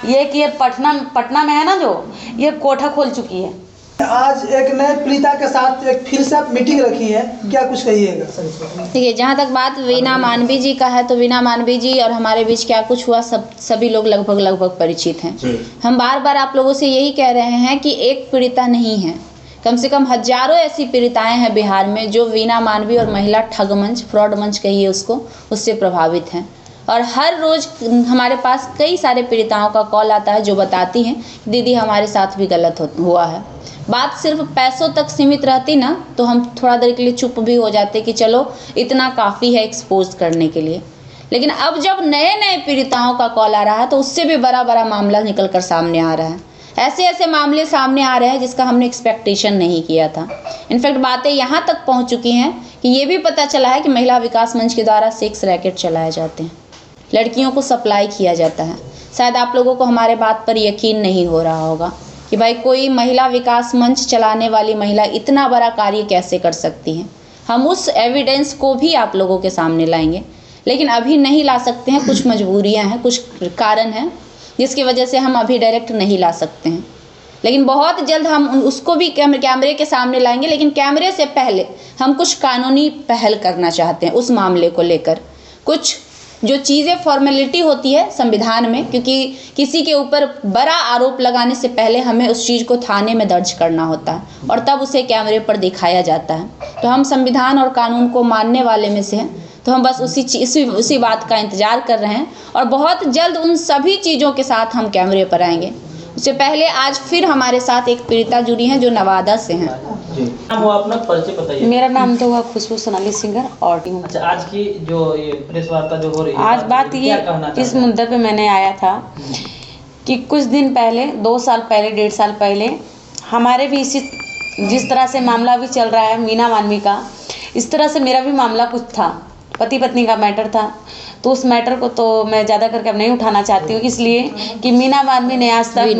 ये कि ये पटना में है ना, जो ये कोठा खोल चुकी है। आज एक नए पीड़िता के साथ एक फिर से मीटिंग रखी है, क्या कुछ कहिएगा? देखिए, जहाँ तक बात वीना मानवी जी का है तो वीना मानवी जी और हमारे बीच क्या कुछ हुआ सभी लोग लगभग परिचित हैं। हम बार बार आप लोगों से यही कह रहे हैं कि एक पीड़िता नहीं है, कम से कम हजारों ऐसी पीड़िताएं हैं बिहार में जो वीना मानवी और महिला ठग मंच, फ्रॉड मंच कहिए उसको, उससे प्रभावित हैं। और हर रोज़ हमारे पास कई सारे पीड़िताओं का कॉल आता है जो बताती हैं दीदी हमारे साथ भी गलत हुआ है। बात सिर्फ पैसों तक सीमित रहती ना तो हम थोड़ा देर के लिए चुप भी हो जाते कि चलो इतना काफ़ी है एक्सपोज करने के लिए। लेकिन अब जब नए नए पीड़िताओं का कॉल आ रहा है तो उससे भी बड़ा मामला निकल कर सामने आ रहा है। ऐसे मामले सामने आ रहे हैं जिसका हमने एक्सपेक्टेशन नहीं किया था। इनफैक्ट बातें यहाँ तक पहुँच चुकी हैं कि ये भी पता चला है कि महिला विकास मंच के द्वारा सेक्स रैकेट चलाए जाते हैं, लड़कियों को सप्लाई किया जाता है। शायद आप लोगों को हमारे बात पर यकीन नहीं हो रहा होगा कि भाई कोई महिला विकास मंच चलाने वाली महिला इतना बड़ा कार्य कैसे कर सकती है। हम उस एविडेंस को भी आप लोगों के सामने लाएंगे, लेकिन अभी नहीं ला सकते हैं। कुछ मजबूरियां हैं, कुछ कारण हैं जिसकी वजह से हम अभी डायरेक्ट नहीं ला सकते हैं, लेकिन बहुत जल्द हम उसको भी कैमरे के सामने लाएंगे। लेकिन कैमरे से पहले हम कुछ कानूनी पहल करना चाहते हैं उस मामले को लेकर। कुछ जो चीज़ें फॉर्मेलिटी होती है संविधान में, क्योंकि किसी के ऊपर बड़ा आरोप लगाने से पहले हमें उस चीज़ को थाने में दर्ज करना होता है और तब उसे कैमरे पर दिखाया जाता है। तो हम संविधान और कानून को मानने वाले में से हैं, तो हम बस उसी बात का इंतज़ार कर रहे हैं और बहुत जल्द उन सभी चीज़ों के साथ हम कैमरे पर आएंगे। उससे पहले आज फिर हमारे साथ एक पीड़िता जुड़ी हैं जो नवादा से हैं। वो अपना परिचय बताइए। मेरा नाम तो हुआ खुशबू सोनाली सिंगर और अच्छा, आज की जो ये प्रेस वार्ता जो हो रही है, आज बात ये इस मुद्दे पे मैंने आया था कि कुछ दिन पहले, 2 साल पहले, 1.5 साल पहले हमारे भी जिस तरह से मामला भी चल रहा है मीना मानवी का, इस तरह से मेरा भी मामला कुछ था, पति पत्नी का मैटर था। तो उस मैटर को तो मैं ज़्यादा करके अब नहीं उठाना चाहती हूँ, इसलिए कि मीना मानवी ने आज तक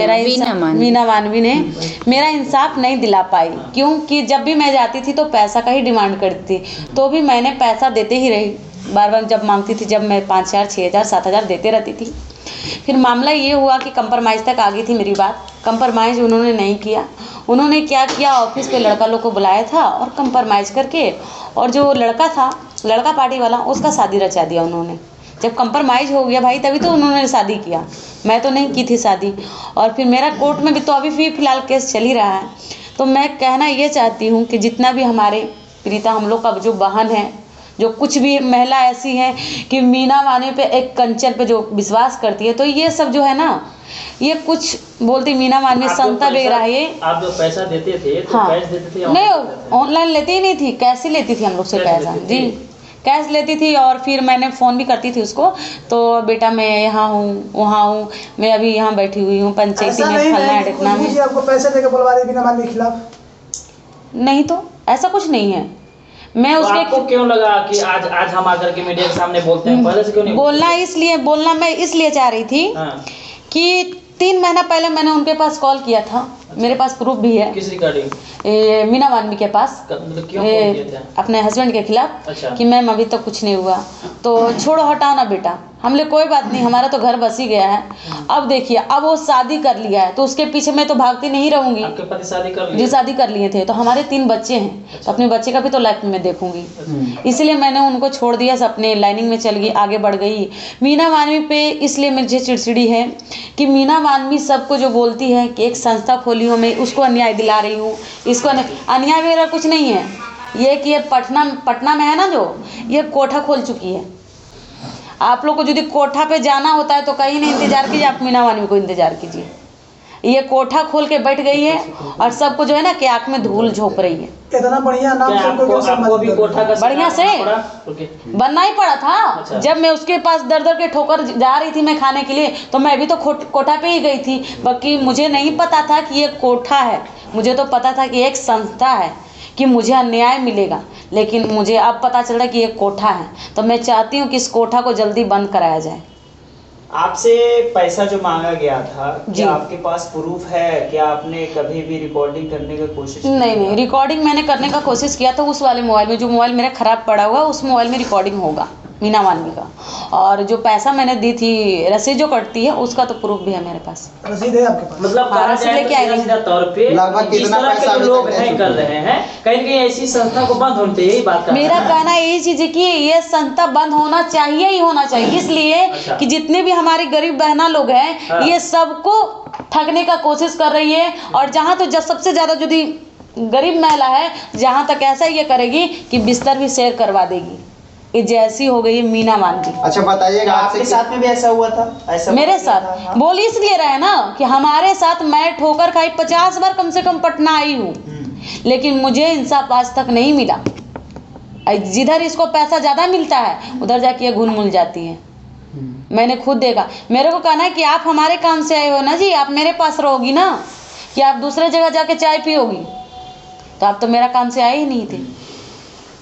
मेरा इंसाफ नहीं दिला पाई। क्योंकि जब भी मैं जाती थी तो पैसा का ही डिमांड करती थी, तो भी मैंने पैसा देते ही रही। बार जब मांगती थी, जब मैं 5,000, 6,000, 7,000 देते रहती थी। फिर मामला ये हुआ कि कंप्रोमाइज़ तक आ गई थी मेरी बात। कंप्रोमाइज़ उन्होंने नहीं किया। उन्होंने क्या किया, ऑफिस पे लड़का लोग को बुलाया था और कंप्रोमाइज़ करके, और जो लड़का था, लड़का पार्टी वाला, उसका शादी रचा दिया उन्होंने। जब कंप्रोमाइज़ हो गया भाई, तभी तो उन्होंने शादी किया, मैं तो नहीं की थी शादी। और फिर मेरा कोर्ट में भी तो अभी भी फ़िलहाल केस चल ही रहा है। तो मैं कहना ये चाहती हूँ कि जितना भी हमारे पीड़िता, हम लोग का जो बहन है, जो कुछ भी महिला ऐसी हैं कि मीना मानवी पे, एक कंचन पे जो विश्वास करती है, तो ये सब जो है ना, ये कुछ बोलती मीना मानवी संता बेगरा है। ये आप जो पैसा देते थे तो हाँ, कैश देते थे? नहीं, ऑनलाइन लेती ही नहीं थी, कैश ही लेती थी हम लोग से पैसा जी, कैश लेती थी। और फिर मैंने फ़ोन भी करती थी उसको, तो बेटा मैं यहाँ हूँ, वहाँ हूँ, मैं अभी यहाँ बैठी हुई हूँ पंचायती में, फलना ढिकना में। आपको पैसे देकर बुलवा रही मीना मानवी के खिलाफ? नहीं, तो ऐसा कुछ नहीं है। मैं तो उसके आपको क्यों लगा कि आज हम आकर के मीडिया के सामने बोलते हैं? पहले से क्यों नहीं बोलना मैं इसलिए चाह रही थी कि 3 महीना पहले मैंने उनके पास कॉल किया था। अच्छा। मेरे पास प्रूफ भी है। किस रिगार्डिंग? मीना मानवी के पास, मतलब क्यों कॉल किया था? अपने हस्बैंड के खिलाफ। अच्छा। कि मैम अभी तक कुछ नहीं हुआ, तो छोड़ो हटाओ ना बेटा, हमने कोई बात नहीं, हमारा तो घर बस ही गया है। अब देखिए, अब वो शादी कर लिया है तो उसके पीछे मैं तो भागती नहीं रहूंगी। आपके पति शादी कर लिए? जी, शादी कर लिए थे, तो हमारे 3 बच्चे हैं। अच्छा। तो अपने बच्चे का भी तो लाइफ में देखूंगी। इसलिए मैंने उनको छोड़ दिया, अपने लाइनिंग में चल गई, आगे बढ़ गई। मीना मानवी पे इसलिए मुझे चिड़चिड़ी है कि मीना मानवी सबको जो बोलती है कि एक संस्था खोली हूँ, मैं उसको अन्याय दिला रही हूँ, इसको अन्याय वगैरह कुछ नहीं है। ये कि ये पटना में है ना, जो ये कोठा खोल चुकी है। आप लोग को यदि कोठा पे जाना होता है तो कहीं नहीं इंतजार कीजिए, आप मीना मानवी को इंतजार कीजिए। ये कोठा खोल के बैठ गई है और सबको जो है ना कि आँख में धूल झोंक रही है। इतना बढ़िया नाम आपको भी कोठा का बढ़िया से बनना ही पड़ा था। अच्छा। जब मैं उसके पास दर के ठोकर जा रही थी मैं खाने के लिए, तो मैं भी तो कोठा पे ही गई थी। बाकी मुझे नहीं पता था कि ये कोठा है, मुझे तो पता था कि एक संस्था है, कि मुझे अन्याय मिलेगा। लेकिन मुझे अब पता चल रहा है कि ये कोठा है, तो मैं चाहती हूँ कि इस कोठा को जल्दी बंद कराया जाए। आपसे पैसा जो मांगा गया था, क्या आपके पास प्रूफ है? क्या आपने कभी भी रिकॉर्डिंग करने की कोशिश की? नहीं, रिकॉर्डिंग मैंने करने का कोशिश किया था उस वाले मोबाइल में, जो मोबाइल मेरा ख़राब पड़ा हुआ, उस मोबाइल में रिकॉर्डिंग होगा। मीना मानवी का। और जो पैसा मैंने दी थी, रसीद जो कटती है उसका तो प्रूफ भी है मेरे पास। रसीद है आपके पास? मतलब हाँ, कहा रसीद जाए लेके आएंगे। सीधा तौर पे लगभग जिस कितना तरह के पैसा जो अभी लोग तक हैं कर रहे हैं, कहीं न कहीं ऐसी संस्था को बंद होनी चाहिए, यही बात का मेरा कहना यही चीज है कि ये संस्था बंद होना चाहिए ही होना चाहिए, इसलिए अच्छा। कि जितने भी हमारी गरीब बहना लोग हैं हाँ। ये सबको ठगने का कोशिश कर रही है। और जहाँ तो सबसे ज्यादा यदि गरीब महिला है, जहाँ तक ऐसा ये करेगी कि बिस्तर भी शेयर करवा देगी। ये जैसी हो गई है मीना मानवी। अच्छा बताइएगा, आपके साथ में भी ऐसा हुआ था? ऐसा मेरे हुआ था? साथ हाँ। बोल इसलिए रहे ना कि हमारे साथ मैं ठोकर खाई 50 बार कम से कम पटना आई हूँ, लेकिन मुझे इंसाफ आज तक नहीं मिला। जिधर इसको पैसा ज़्यादा मिलता है उधर जाके ये घुल मुल जाती है। मैंने खुद देखा। मेरे को कहना है कि आप हमारे काम से आए हो ना जी, आप मेरे पास रहोगी ना, कि आप दूसरे जगह जाके चाय पियोगी, तो आप तो मेरा काम से आए ही नहीं थे।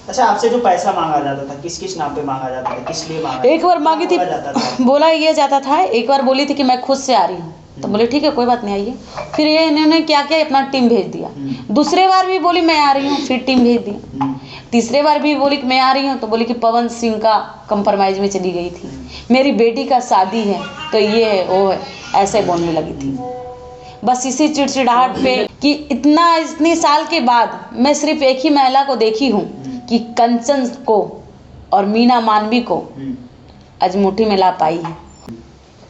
अच्छा, आपसे जो पैसा मांगा जाता था किस किस नाम पे मांगा जाता था, किस लिए मांगा? एक बार मांगी थी, बोला जाता था? बोला ये जाता था, एक बार बोली थी कि मैं खुद से आ रही हूँ, तो बोले ठीक है कोई बात नहीं आइए। फिर ये इन्होंने क्या किया, अपना टीम भेज दिया। दूसरे बार भी बोली मैं आ रही हूँ, फिर टीम भेज दिया। तीसरे बार भी बोली कि मैं आ रही हूँ, तो बोली कि पवन सिंह का कंप्रोमाइज में चली गई थी, मेरी बेटी का शादी है तो ये है वो है, ऐसे बोलने लगी थी। बस इसी चिड़चिड़ाहट पे कि इतनी साल के बाद मैं सिर्फ एक ही महिला को देखी हूँ कि कंचन को और मीना मानवी को आज मुट्ठी में ला पाई है।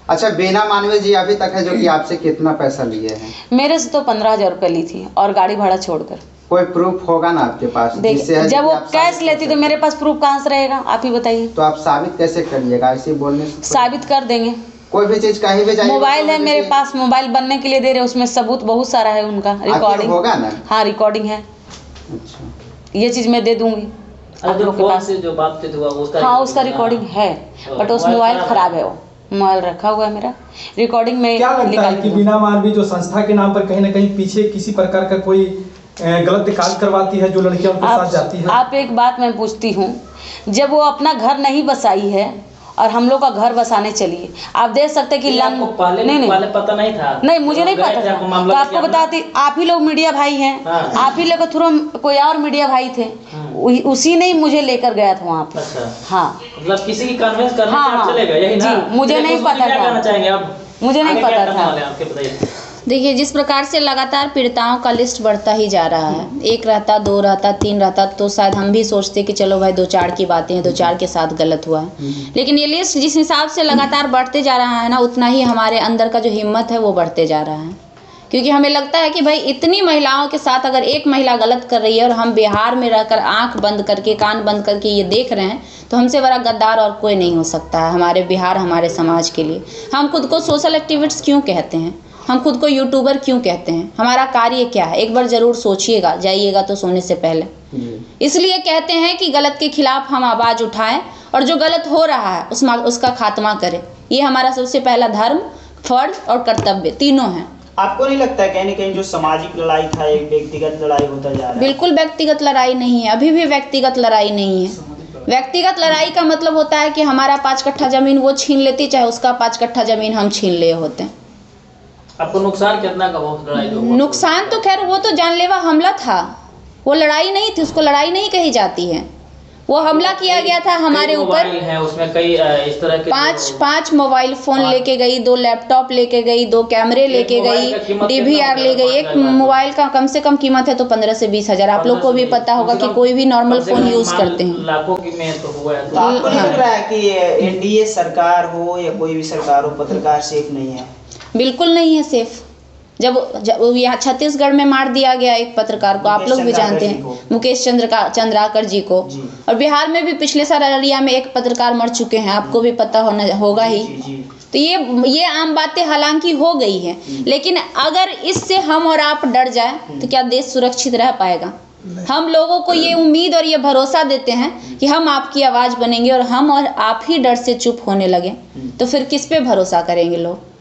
अच्छा, बीना मानवी जी अभी तक है जो कि आपसे कितना पैसा लिए हैं? मेरे से तो 15,000 रुपये ली थी और गाड़ी भाड़ा छोड़कर। कोई प्रूफ होगा ना आपके पास? देखिए जिससे है जब कि वो आप कैश साबित लेती कर तो मेरे पास प्रूफ कहाँ से रहेगा, आप ही बताइए। तो आप साबित कैसे करिएगा? ऐसे बोलने से साबित कर देंगे। कोई भी चीज कहीं भी जाइए, मोबाइल है मेरे पास, मोबाइल बनने के लिए दे रहे, उसमें सबूत बहुत सारा है उनका, रिकॉर्डिंग होगा ना? हाँ रिकॉर्डिंग है। अच्छा, ये चीज मैं दे दूंगी आप लोग के पास। जो बातचीत हुआ उसका हाँ उसका रिकॉर्डिंग है, बट उस मोबाइल खराब है, वो मोबाइल रखा हुआ है मेरा, रिकॉर्डिंग में क्या लगता है कि बीना मानवी जो संस्था के नाम पर कहीं ना कहीं पीछे किसी प्रकार का कोई गलत कार्य करवाती है जो लड़कियां उनके साथ जाती है? आप एक बात मैं पूछती हूँ, जब वो अपना घर नहीं बसाई है और हम लोग का घर बसाने चलिए, आप देख सकते कि आपको पहले पता नहीं था? नहीं मुझे नहीं पता था, तो आपको बताती, आप ही लोग मीडिया भाई हैं, आप ही लोग के थ्रू कोई और मीडिया भाई थे, उसी ने ही मुझे लेकर गया था वहाँ पे। अच्छा। हाँ मतलब किसी की कन्विंस करने हाँ, से आप चले गए, यही ना? जी, मुझे नहीं पता क्या था। कहना चाहेंगे आप? मुझे नहीं आगे क्या पता करने था। वाले हैं आपके, बताइए। देखिए, जिस प्रकार से लगातार पीड़िताओं का लिस्ट बढ़ता ही जा रहा है, एक रहता, दो रहता, तीन रहता, तो शायद हम भी सोचते कि चलो भाई 2-4 की बातें हैं, 2-4 के साथ गलत हुआ है। लेकिन ये लिस्ट जिस हिसाब से लगातार बढ़ते जा रहा है ना, उतना ही हमारे अंदर का जो हिम्मत है वो बढ़ते जा रहा है। क्योंकि हमें लगता है कि भाई इतनी महिलाओं के साथ अगर एक महिला गलत कर रही है और हम बिहार में रहकर आंख बंद करके, कान बंद करके ये देख रहे हैं, तो हमसे बड़ा गद्दार और कोई नहीं हो सकता है हमारे बिहार, हमारे समाज के लिए। हम खुद को सोशल एक्टिविस्ट क्यों कहते हैं, हम खुद को यूट्यूबर क्यों कहते हैं, हमारा कार्य क्या है, एक बार ज़रूर सोचिएगा, जाइएगा तो सोने से पहले। इसलिए कहते हैं कि गलत के खिलाफ हम आवाज़ उठाएं और जो गलत हो रहा है उसका खात्मा करें। ये हमारा सबसे पहला धर्म, फर्ज और कर्तव्य तीनों हैं। आपको नहीं लगता है कहीं न कहीं जो सामाजिक लड़ाई था एक व्यक्तिगत लड़ाई होता जा रहा है? बिल्कुल व्यक्तिगत लड़ाई नहीं है, अभी भी व्यक्तिगत लड़ाई नहीं है। व्यक्तिगत लड़ाई का मतलब होता है कि हमारा 5 कट्ठा ज़मीन वो छीन लेती, चाहे उसका 5 कट्ठा ज़मीन हम छीन लिए होते हैं। आपको नुकसान कितना का बहुत लड़ाई जो हुआ? नुकसान तो खैर वो तो जानलेवा हमला था, वो लड़ाई नहीं थी, उसको लड़ाई नहीं कही जाती है। वो हमला किया गया था हमारे ऊपर। है उसमें कई इस तरह के 5 मोबाइल फ़ोन लेके गई, 2 लैपटॉप लेके गई, 2 कैमरे लेके गई, DVR ले गई। एक मोबाइल का कम से कम कीमत है तो 15 से 20 हज़ार। आप लोग को भी पता होगा कि कोई भी नॉर्मल फ़ोन यूज़ करते हैं, लाखों की में तो हुआ है। तो आपको नहीं लग रहा है कि NDA सरकार हो या कोई भी सरकार हो, पत्रकार सेफ नहीं है? बिल्कुल नहीं है सेफ। जब यहाँ छत्तीसगढ़ में मार दिया गया एक पत्रकार को, आप लोग भी जानते हैं, मुकेश चंद्राकर जी को, और बिहार में भी पिछले साल अररिया में एक पत्रकार मर चुके हैं, आपको भी पता होगा ही। तो ये आम बातें हालांकि हो गई है, लेकिन अगर इससे हम और आप डर जाए तो क्या देश सुरक्षित रह पाएगा? हम लोगों को ये उम्मीद और ये भरोसा देते हैं कि हम आपकी आवाज़ बनेंगे और हम और आप ही डर से चुप होने लगे, तो फिर किस पे भरोसा करेंगे लोग?